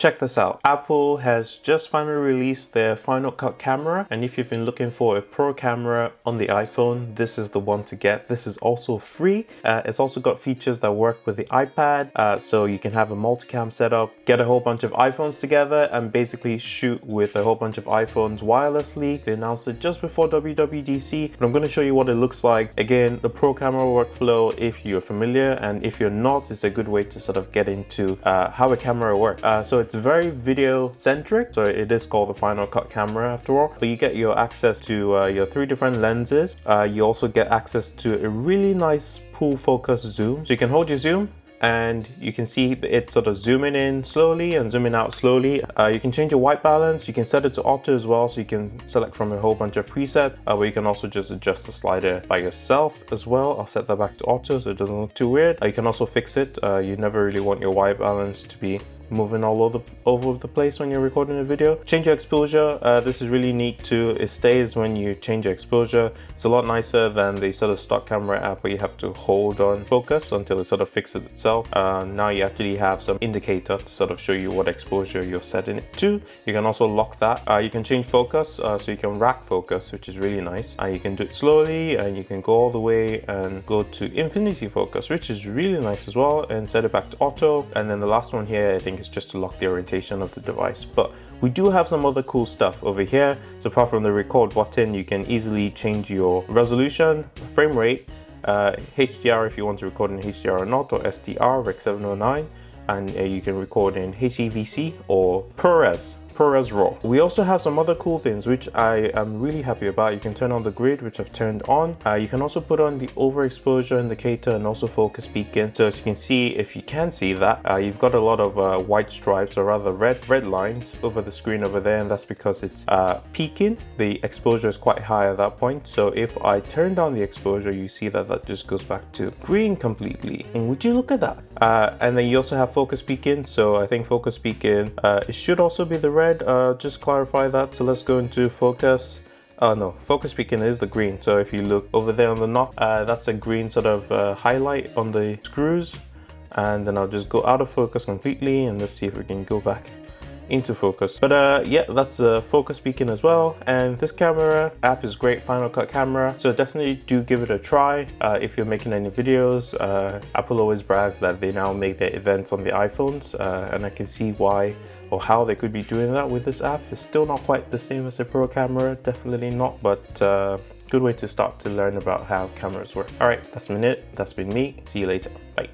Check this out. Apple has just finally released their Final Cut camera, and if you've been looking for a pro camera on the iPhone, this is the one to get. This is also free. It's also got features that work with the iPad, so you can have a multicam setup, get a whole bunch of iPhones together, and basically shoot with a whole bunch of iPhones wirelessly. They announced it just before WWDC, but I'm going to show you what it looks like. Again, the pro camera workflow, if you're familiar, and if you're not, it's a good way to sort of get into how a camera works. So it's very video centric, so it is called the Final Cut camera after all. But you get your access to your 3 different lenses. You also get access to a really nice pull focus zoom, so you can hold your zoom and you can see it sort of zooming in slowly and zooming out slowly. You can change your white balance. You can set it to auto as well, so you can select from a whole bunch of presets, where you can also just adjust the slider by yourself as well. I'll set that back to auto so it doesn't look too weird. You can also fix it. You never really want your white balance to be moving all over the place when you're recording a video. Change your exposure. This is really neat too. It stays when you change your exposure. It's a lot nicer than the sort of stock camera app where you have to hold on focus until it sort of fixes itself. Now you actually have some indicator to sort of show you what exposure you're setting it to. You can also lock that. You can change focus, so you can rack focus, which is really nice. You can do it slowly, and you can go all the way and go to infinity focus, which is really nice as well, and set it back to auto. And then the last one here, I think, is just to lock the orientation of the device. But we do have some other cool stuff over here. So apart from the record button, you can easily change your resolution, frame rate, HDR if you want to record in HDR or not, or SDR, Rec 709, and you can record in HEVC or ProRes RAW. We also have some other cool things which I am really happy about. You can turn on the grid, which I've turned on. You can also put on the overexposure indicator and also focus beacon. So as you can see, if you can see that, you've got a lot of white stripes, or rather red lines over the screen over there, and that's because it's peaking. The exposure is quite high at that point. So if I turn down the exposure, you see that that just goes back to green completely. And would you look at that? And then you also have focus beacon. So I think focus beacon, it should also be the red. Just clarify that. So let's go into focus. No, focus beacon is the green. So if you look over there on the knob, that's a green sort of highlight on the screws. And then I'll just go out of focus completely, and let's see if we can go back into focus. But yeah, that's a focus beacon as well. And this camera app is great, Final Cut camera, so definitely do give it a try. If you're making any videos, Apple always brags that they now make their events on the iPhones, and I can see why or how they could be doing that with this app. It's still not quite the same as a pro camera, definitely not, but good way to start to learn about how cameras work. All right, that's been it. That's been me. See you later. Bye.